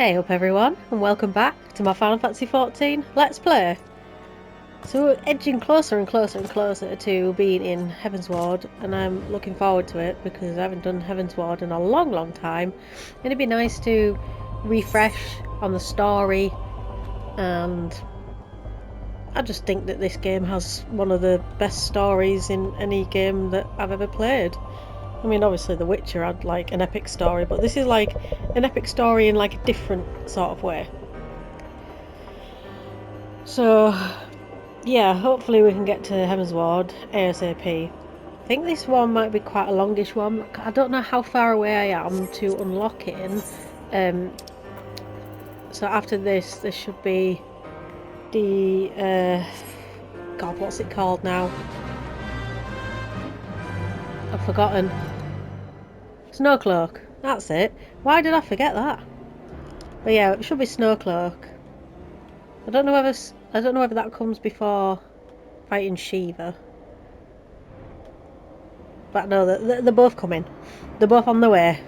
Hey up everyone, and welcome back to my Final Fantasy XIV Let's Play. So we're edging closer and closer and closer to being in Heavensward, and I'm looking forward to it because I haven't done Heavensward in a long time. And it'd be nice to refresh on the story, and I just think that this game has one of the best stories in any game that I've ever played. I mean, obviously The Witcher had like an epic story, but this is like an epic story in like a different sort of way. So, yeah, hopefully we can get to Heavensward ASAP. I think this one might be quite a longish one. I don't know how far away I am to unlocking. So after this should be the God, what's it called now? I've forgotten. Snowcloak. That's it. Why did I forget that? But yeah, it should be Snowcloak. I don't know whether that comes before fighting Shiva. But no, they're both coming. They're both on the way,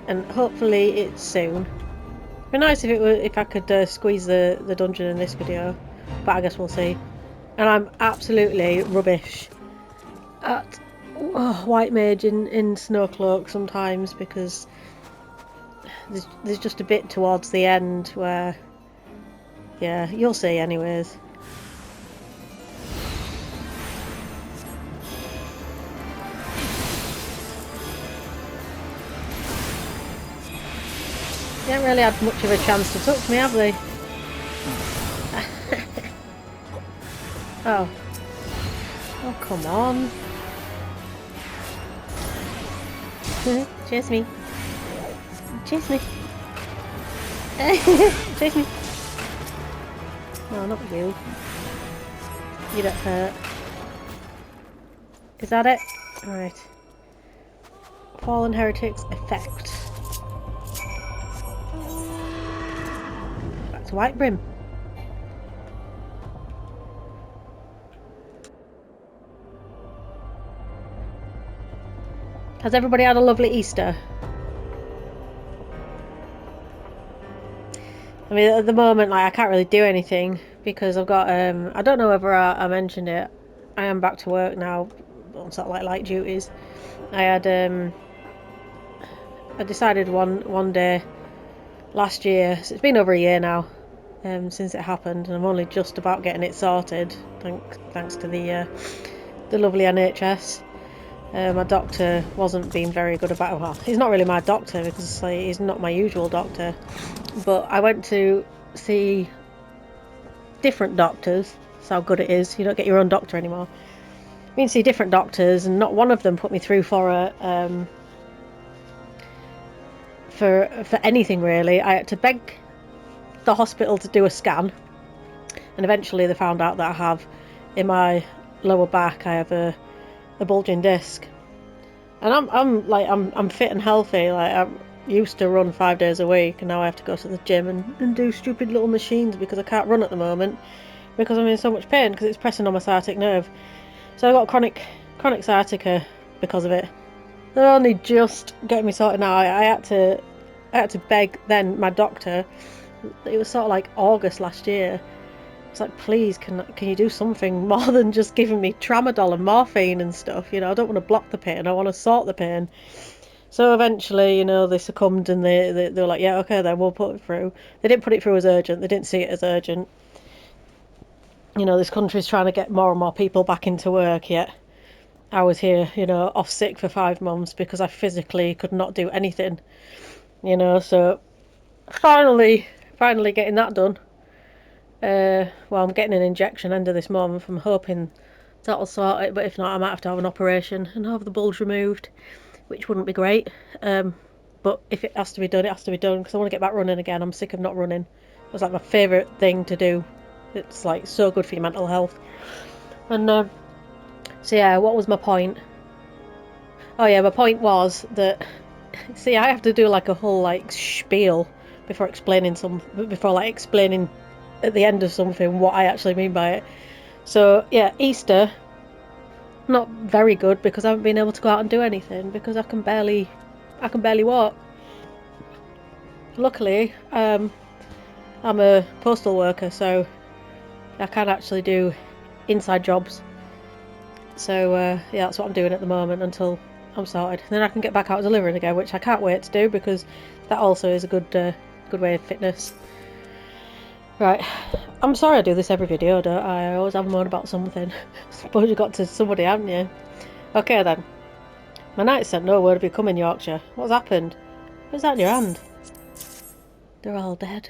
and hopefully it's soon. It'd be nice if I could squeeze the dungeon in this video, but I guess we'll see. And I'm absolutely rubbish at White Mage in Snowcloak sometimes because there's just a bit towards the end where, yeah, you'll see anyways. They haven't really had much of a chance to touch me, have they? Oh. Oh, come on. Chase me. Chase me. Chase me. No, not you. You don't hurt. Is that it? Right. Fallen Heretics effect. Back to Whitebrim. Has everybody had a lovely Easter? I mean, at the moment, like, I can't really do anything because I've got, I don't know whether I mentioned it. I am back to work now on sort of like light duties. I had, I decided one day last year, so it's been over a year now, since it happened, and I'm only just about getting it sorted, thanks to the lovely NHS. My doctor wasn't being very good about it. Well, he's not really my doctor because he's not my usual doctor. But I went to see different doctors. That's how good it is. You don't get your own doctor anymore. I mean, see different doctors, and not one of them put me through for anything really. I had to beg the hospital to do a scan, and eventually they found out that I have in my lower back I have a bulging disc. And I'm fit and healthy. Like, I used to run 5 days a week, and now I have to go to the gym and do stupid little machines because I can't run at the moment because I'm in so much pain because it's pressing on my sciatic nerve. So I got chronic sciatica because of it. They're only just getting me sorted now. I had to beg then my doctor. It was sort of like August last year. It's like, please, can you do something more than just giving me tramadol and morphine and stuff? You know, I don't want to block the pain. I want to sort the pain. So eventually, you know, they succumbed and they were like, yeah, okay, then we'll put it through. They didn't put it through as urgent. They didn't see it as urgent. You know, this country's trying to get more and more people back into work, yet I was here, you know, off sick for 5 months because I physically could not do anything. You know, so finally getting that done. Well, I'm getting an injection end of this month. I'm hoping that'll sort it, but if not, I might have to have an operation and have the bulge removed, which wouldn't be great. But if it has to be done, it has to be done because I want to get back running again. I'm sick of not running. It's like my favourite thing to do. It's like so good for your mental health. And so yeah, what was my point? Oh yeah, my point was that, see, I have to do like a whole like spiel before explaining at the end of something what I actually mean by it. So yeah, Easter, not very good because I haven't been able to go out and do anything because I can barely walk. Luckily, I'm a postal worker, so I can actually do inside jobs. So yeah, that's what I'm doing at the moment until I'm sorted. Then I can get back out delivering again, which I can't wait to do because that also is a good way of fitness. Right, I'm sorry I do this every video, don't I? I always have a moan about something. I suppose you got to somebody, haven't you? Okay then. My knight sent no word of you coming, Yorkshire. What's happened? What's that in your hand? They're all dead.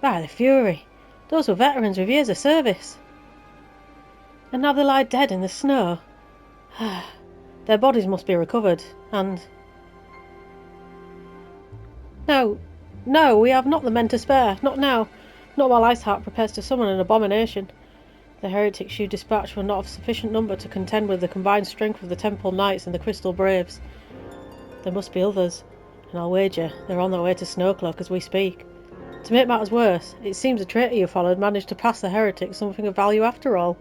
By the fury! Those were veterans with years of service. And now they lie dead in the snow. Their bodies must be recovered, and... No, no, we have not the men to spare. Not now. Not while Iceheart prepares to summon an abomination. The heretics you dispatched were not of sufficient number to contend with the combined strength of the Temple Knights and the Crystal Braves. There must be others, and I'll wager they're on their way to Snowcloak as we speak. To make matters worse, it seems the traitor you followed managed to pass the heretics something of value after all.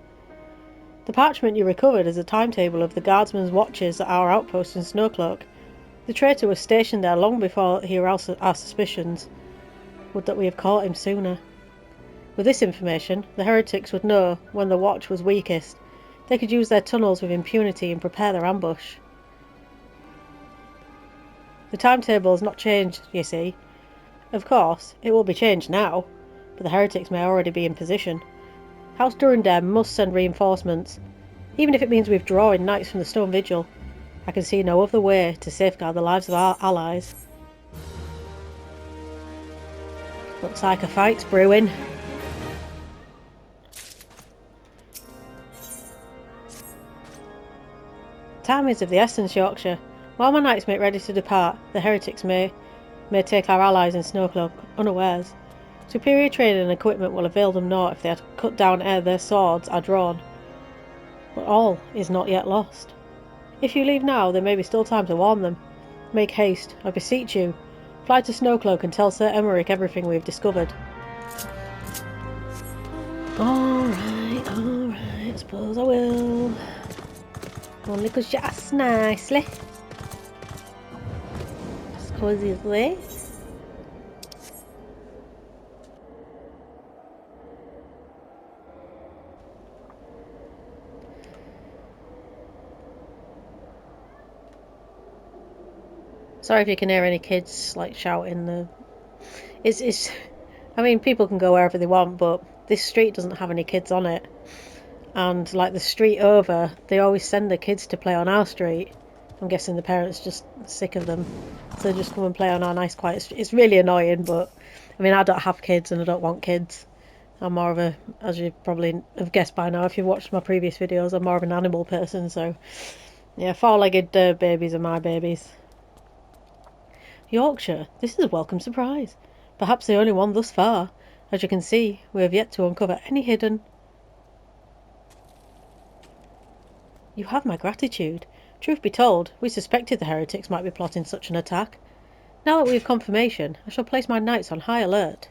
The parchment you recovered is a timetable of the guardsmen's watches at our outpost in Snowcloak. The traitor was stationed there long before he aroused our suspicions. Would that we had caught him sooner. With this information, the heretics would know when the watch was weakest. They could use their tunnels with impunity and prepare their ambush. The timetable has not changed, you see. Of course, it will be changed now, but the heretics may already be in position. House Durandem must send reinforcements, even if it means withdrawing knights from the Stone Vigil. I can see no other way to safeguard the lives of our allies. Looks like a fight's brewing. Time is of the essence, Yorkshire. While my knights make ready to depart, the heretics may take our allies in Snowcloak unawares. Superior training and equipment will avail them naught if they are cut down ere their swords are drawn. But all is not yet lost. If you leave now, there may be still time to warn them. Make haste, I beseech you. Fly to Snowcloak and tell Sir Emmerich everything we have discovered. Alright, I suppose I will. Only because you asked nicely. Just cosy as this. Sorry if you can hear any kids like shouting. It's. I mean, people can go wherever they want, but this street doesn't have any kids on it. And like the street over, they always send the kids to play on our street. I'm guessing the parents are just sick of them, so they just come and play on our nice quiet street. It's really annoying, but I mean, I don't have kids and I don't want kids. I'm more of a, as you probably have guessed by now if you've watched my previous videos, I'm more of an animal person, so yeah, four-legged babies are my babies. Yorkshire, this is a welcome surprise. Perhaps the only one thus far. As you can see, we have yet to uncover any hidden... You have my gratitude. Truth be told, we suspected the heretics might be plotting such an attack. Now that we have confirmation, I shall place my knights on high alert.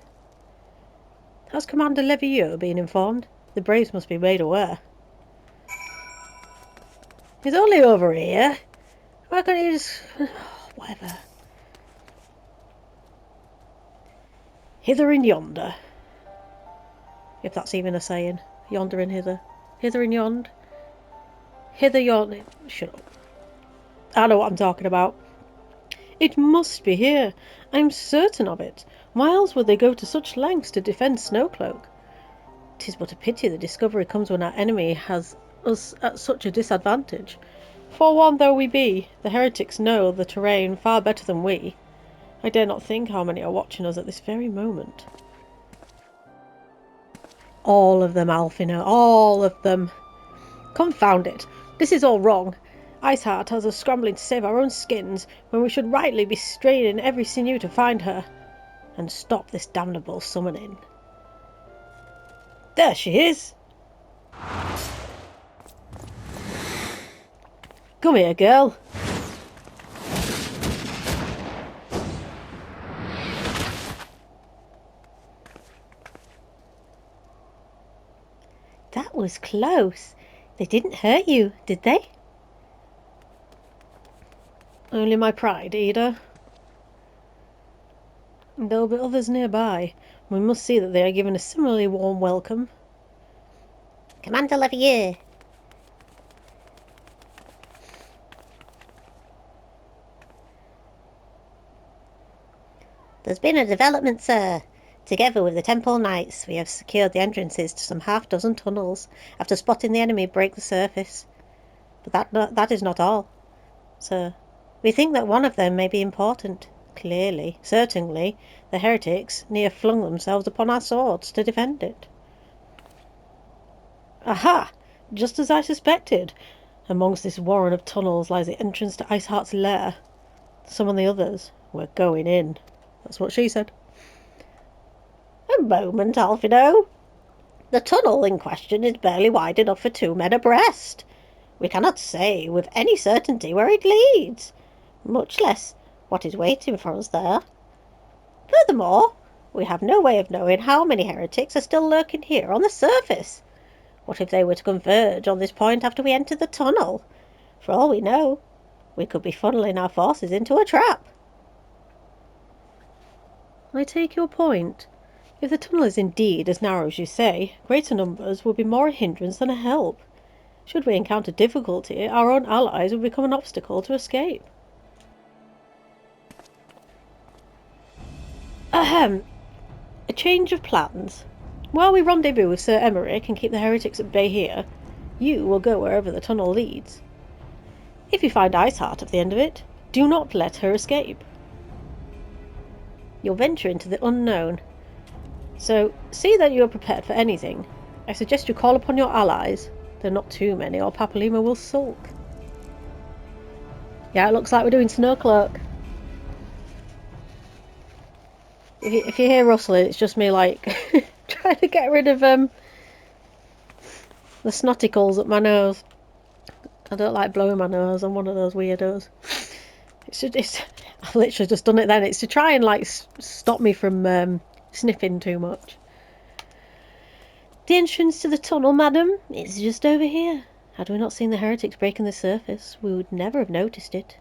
Has Commander Levieux been informed? The Braves must be made aware. He's only over here. Why can't he just... whatever. Hither and yonder. If that's even a saying. Yonder and hither. Hither and yond. Hither yonder. Shut up. I know what I'm talking about. It must be here. I'm certain of it. Why else would they go to such lengths to defend Snowcloak? 'Tis but a pity the discovery comes when our enemy has us at such a disadvantage. Forewarned though we be, the heretics know the terrain far better than we. I dare not think how many are watching us at this very moment. All of them, Alfina, all of them. Confound it, this is all wrong. Iceheart has us scrambling to save our own skins, when we should rightly be straining every sinew to find her, and stop this damnable summoning. There she is! Come here, girl. That was close. They didn't hurt you, did they? Only my pride, Ada. There will be others nearby. We must see that they are given a similarly warm welcome. Commander Levier. There's been a development, sir. Together with the Temple Knights, we have secured the entrances to some half-dozen tunnels after spotting the enemy break the surface. But that is not all, sir. We think that one of them may be important. Clearly, certainly, the heretics near flung themselves upon our swords to defend it. Aha! Just as I suspected. Amongst this warren of tunnels lies the entrance to Iceheart's lair. Some of the others were going in. That's what she said. A moment, Alfido. The tunnel in question is barely wide enough for 2 men abreast. We cannot say with any certainty where it leads, much less what is waiting for us there. Furthermore, we have no way of knowing how many heretics are still lurking here on the surface. What if they were to converge on this point after we enter the tunnel? For all we know, we could be funneling our forces into a trap. I take your point. If the tunnel is indeed as narrow as you say, greater numbers will be more a hindrance than a help. Should we encounter difficulty, our own allies will become an obstacle to escape. Ahem. A change of plans. While we rendezvous with Sir Emmerich and keep the heretics at bay here, you will go wherever the tunnel leads. If you find Iceheart at the end of it, do not let her escape. You'll venture into the unknown. So, see that you are prepared for anything. I suggest you call upon your allies. There are not too many, or Papalima will sulk. Yeah, it looks like we're doing Snowcloak. If you hear rustling, it's just me, like, trying to get rid of the snotticles up my nose. I don't like blowing my nose. I'm one of those weirdos. I've literally just done it then. It's to try and, like, stop me from sniffing too much. The entrance to the tunnel, madam, is just over here. Had we not seen the heretics breaking the surface, we would never have noticed it.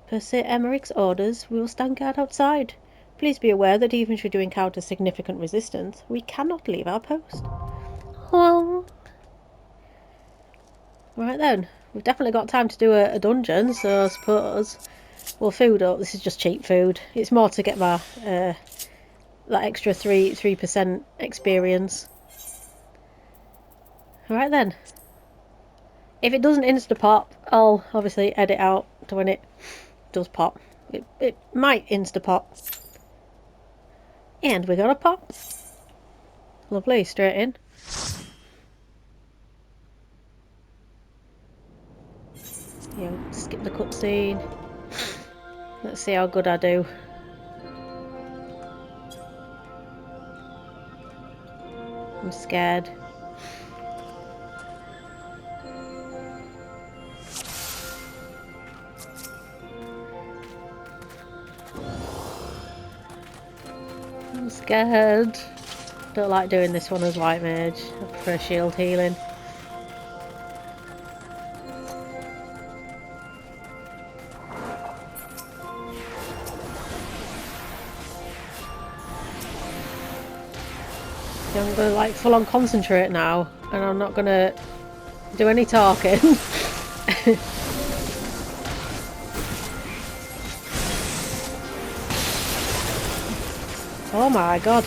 Per Sir Emmerich's orders, we will stand guard outside. Please be aware that even should you encounter significant resistance, we cannot leave our post. Well, right then, we've definitely got time to do a dungeon, so I suppose we'll food up. This is just cheap food. It's more to get my that extra 3% experience. Right then. If it doesn't insta-pop, I'll obviously edit out to when it does pop. It might insta-pop. And we got a pop. Lovely, straight in. Yeah, skip the cutscene. Let's see how good I do. I'm scared. I'm scared. Don't like doing this one as White Mage. I prefer shield healing. I'm gonna like full on concentrate now, and I'm not gonna do any talking. Oh my god.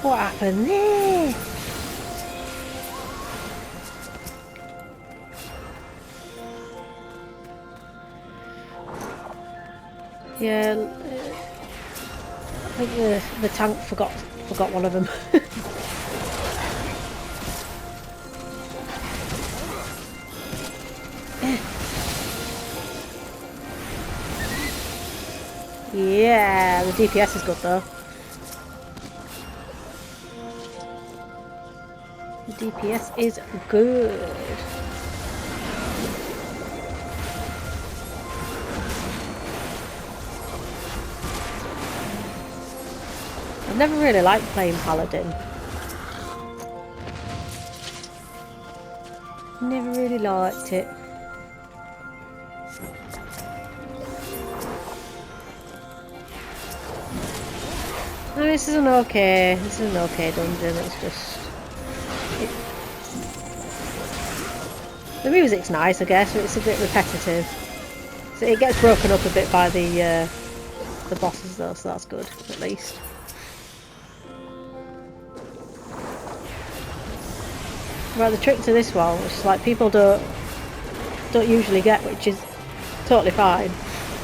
What happened there? Yeah, I think the tank forgot one of them. Yeah, the DPS is good though. The DPS is good. I've never really liked playing Paladin. Never really liked it. No, this is an okay dungeon. It's just the music's nice, I guess, but it's a bit repetitive. So it gets broken up a bit by the bosses though, so that's good at least. Right, the trick to this one, which is like people don't usually get, which is totally fine,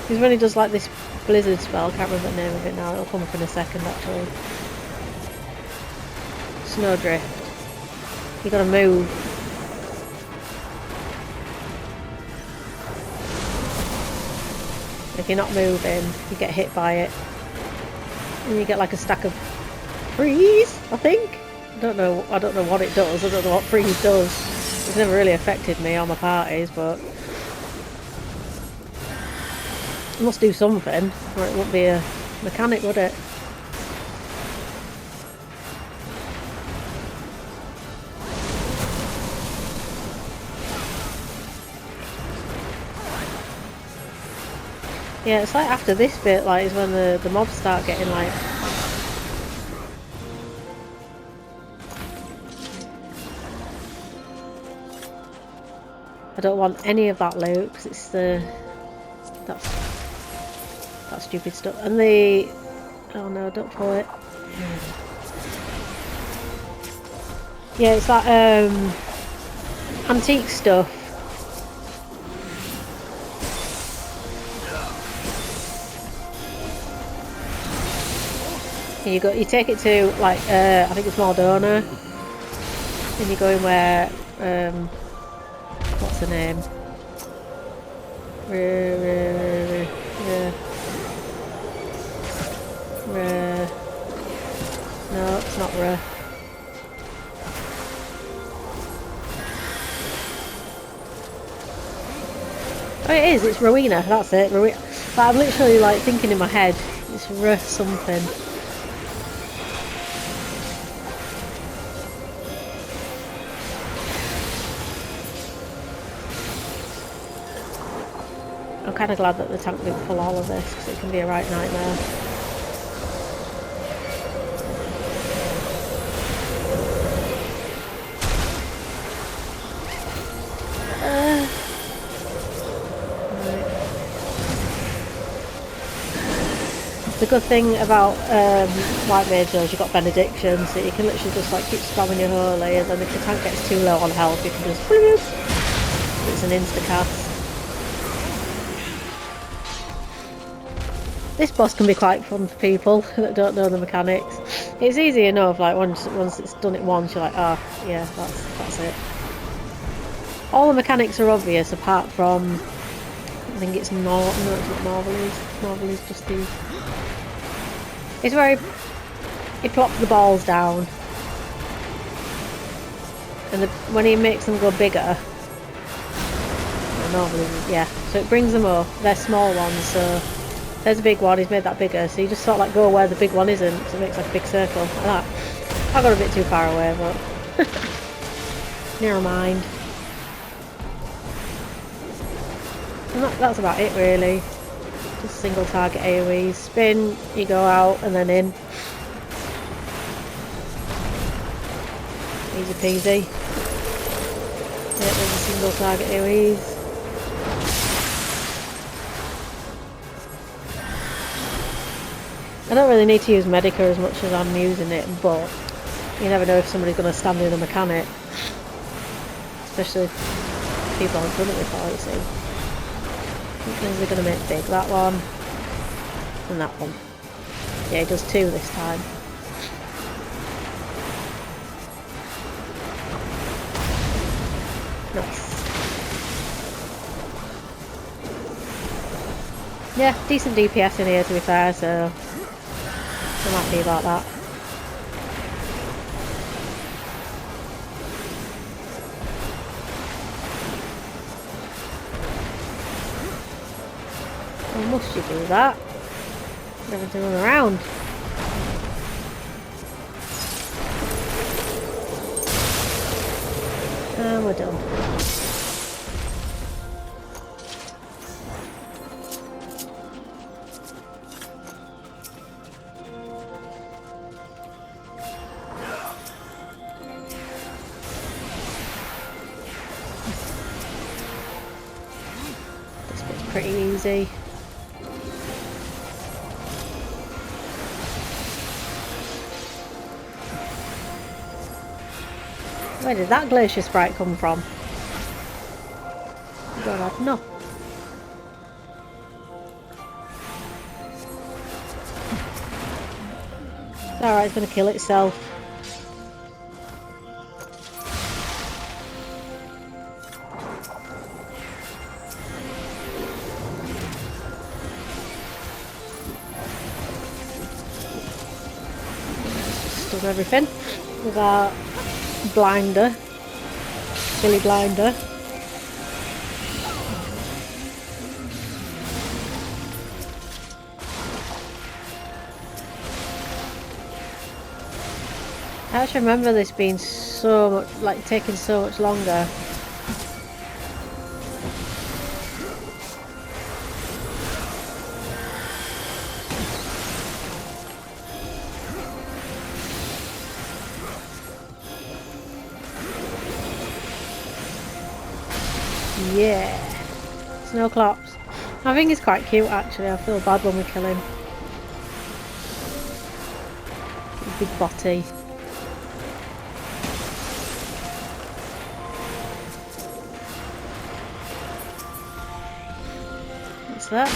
is when he does like this blizzard spell. I can't remember the name of it now. It'll come up in a second actually. Snowdrift. You gotta move. If you're not moving, you get hit by it, and you get like a stack of freeze. I think. I don't know what it does. I don't know what freeze does. It's never really affected me on my parties, but it must do something, or it wouldn't be a mechanic, would it? Yeah, it's like after this bit, like, is when the mobs start getting like. I don't want any of that loot because it's that stupid stuff. And the oh no, don't pull it. Yeah, it's that antique stuff. You take it to like I think it's Maldona, and you go in where what's the name? No, it's not Re. Oh, it is. It's Rowena. That's it. But I'm literally like thinking in my head. It's Re something. I'm kind of glad that the tank didn't pull all of this because it can be a right nightmare. The good thing about White Mage is you've got benediction, so you can literally just like keep spamming your holy, and then if the tank gets too low on health, you can just bloop. It's an insta cast. This boss can be quite fun for people that don't know the mechanics. It's easy enough. Like once it's done it once, you're like, oh yeah, that's it. All the mechanics are obvious apart from I think it's no, it's not Marvelous. Marvelous just the. It's where he plops the balls down, and when he makes them go bigger, yeah, so it brings them up. They're small ones, so there's a big one, he's made that bigger, so you just sort of like go where the big one isn't, so it makes like a big circle, like that. I got a bit too far away, but never mind. And that's about it really. Just single target AoE, spin, you go out and then in. Easy peasy. Yeah, there's a single target AoEs. I don't really need to use Medica as much as I'm using it, but you never know if somebody's going to stand in a mechanic. Especially if people haven't done it before, you see. Which ones are going to make big? That one and that one. Yeah, he does two this time. Nice. Yeah, decent DPS in here to be fair, so I'm happy about that. Well, must you do that? Never to run around. And we're done. This bit's pretty easy. Where did that glacier sprite come from? Don't have no. It's alright, it's gonna kill itself. Just stun everything with our blinder. Silly blinder. I actually remember this being so much, like taking so much longer. Yeah, Snowcloaks. I think he's quite cute actually. I feel bad when we kill him. Big body. What's that?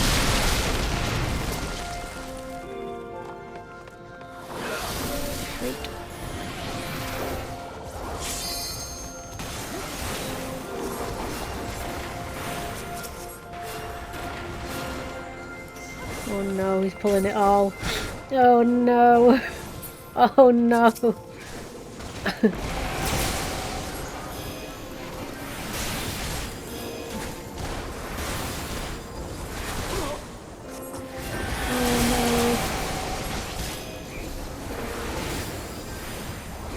Sweet. Oh no, he's pulling it all. Oh no. Oh no.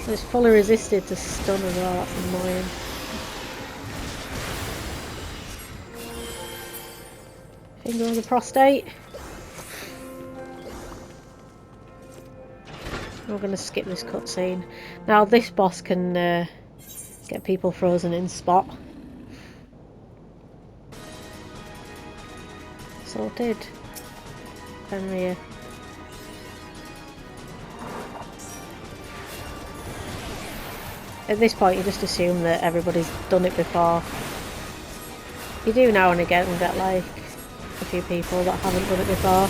It's fully resisted to stun as well, that's annoying. Finger on the prostate. We're going to skip this cutscene. Now this boss can get people frozen in spot. Sorted. Fenrir. At this point you just assume that everybody's done it before. You do now and again get like a few people that haven't done it before.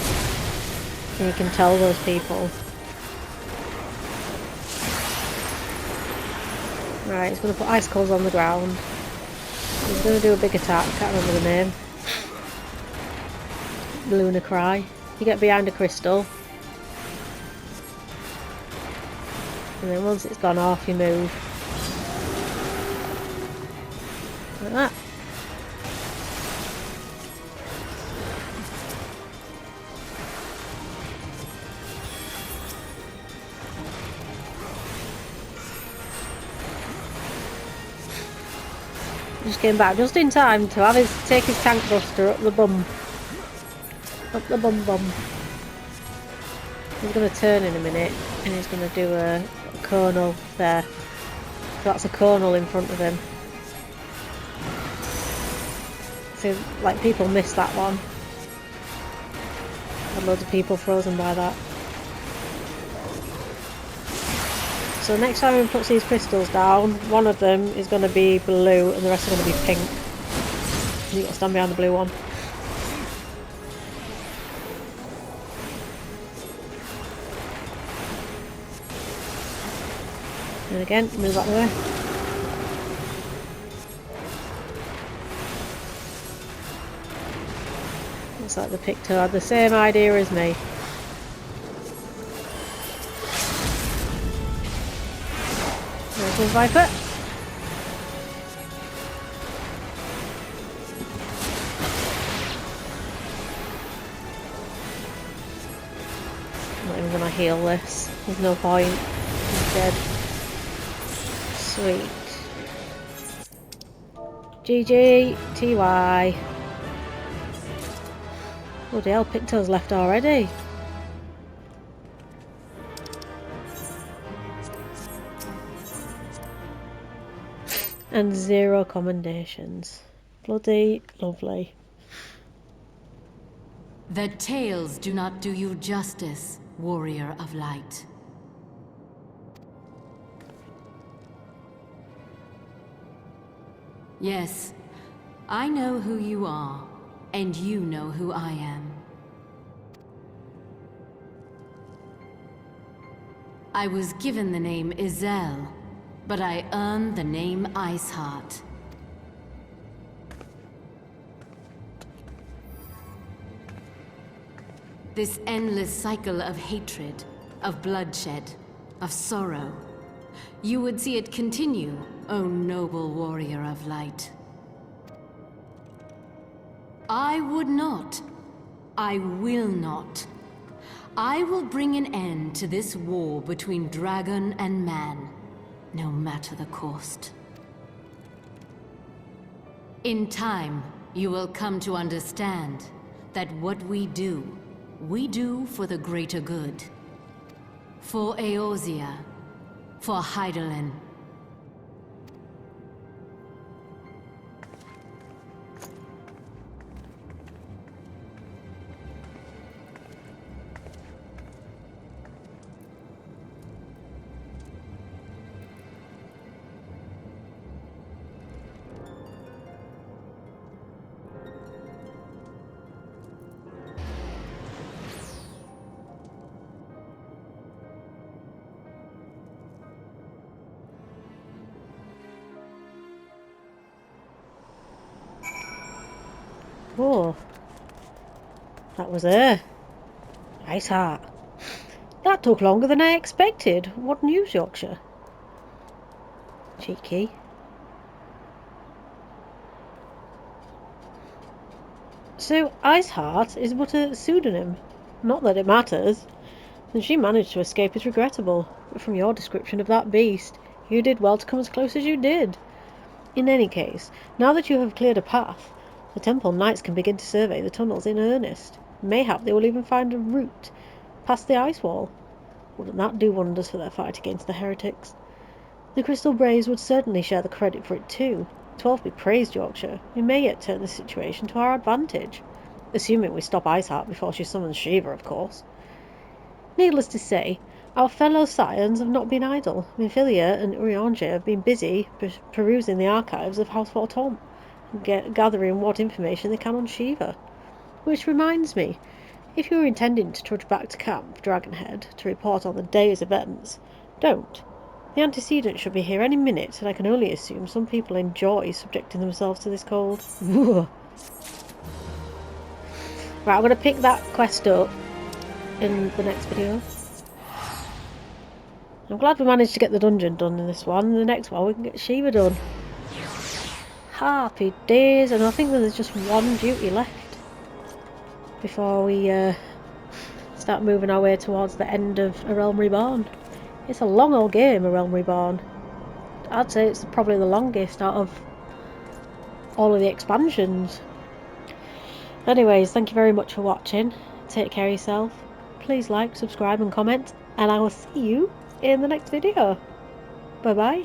And you can tell those people. Right, he's going to put icicles on the ground. He's going to do a big attack, can't remember the name. Lunar Cry. You get behind a crystal. And then once it's gone off, you move. Like that. Just came back just in time to have take his tank buster up the bum. Up the bum bum. He's going to turn in a minute and he's going to do a conal there. So that's a conal in front of him. So like people miss that one. Had loads of people frozen by that. So next time he puts these crystals down, one of them is going to be blue and the rest are going to be pink. You've got to stand behind the blue one. And again, move out the way. Looks like the Picto had the same idea as me. There's one Viper. I'm not even going to heal this. There's no point. He's dead. Sweet. GG, TY. Bloody hell, Picto's left already. And 0 commendations. Bloody lovely. The tales do not do you justice, warrior of light. Yes, I know who you are, and you know who I am. I was given the name Izel, but I earned the name Iceheart. This endless cycle of hatred, of bloodshed, of sorrow. You would see it continue, O noble warrior of light. I would not. I will not. I will bring an end to this war between dragon and man, no matter the cost. In time, you will come to understand that what we do for the greater good. For Eorzea, for Hydaelyn. Oh, that was her. Iceheart. That took longer than I expected. What news, Yorkshire? Cheeky. So, Iceheart is but a pseudonym. Not that it matters. And she managed to escape is regrettable. But from your description of that beast, you did well to come as close as you did. In any case, now that you have cleared a path, the Temple Knights can begin to survey the tunnels in earnest. Mayhap they will even find a route past the ice wall. Wouldn't that do wonders for their fight against the heretics? The Crystal Braves would certainly share the credit for it too. 12 be praised, Yorkshire. We may yet turn the situation to our advantage. Assuming we stop Iceheart before she summons Shiva, of course. Needless to say, our fellow scions have not been idle. Minfilia and Eorzea have been busy perusing the archives of House Fortom, gathering what information they can on Shiva. Which reminds me, if you are intending to trudge back to Camp Dragonhead to report on the day's events, don't. The antecedents should be here any minute, and I can only assume some people enjoy subjecting themselves to this cold. Right, I'm going to pick that quest up in the next video. I'm glad we managed to get the dungeon done in this one. In the next one we can get Shiva done. Happy days, and I think there's just one duty left before we start moving our way towards the end of A Realm Reborn. It's a long old game, A Realm Reborn. I'd say it's probably the longest out of all of the expansions. Anyways, thank you very much for watching. Take care of yourself. Please like, subscribe and comment, and I will see you in the next video. Bye bye.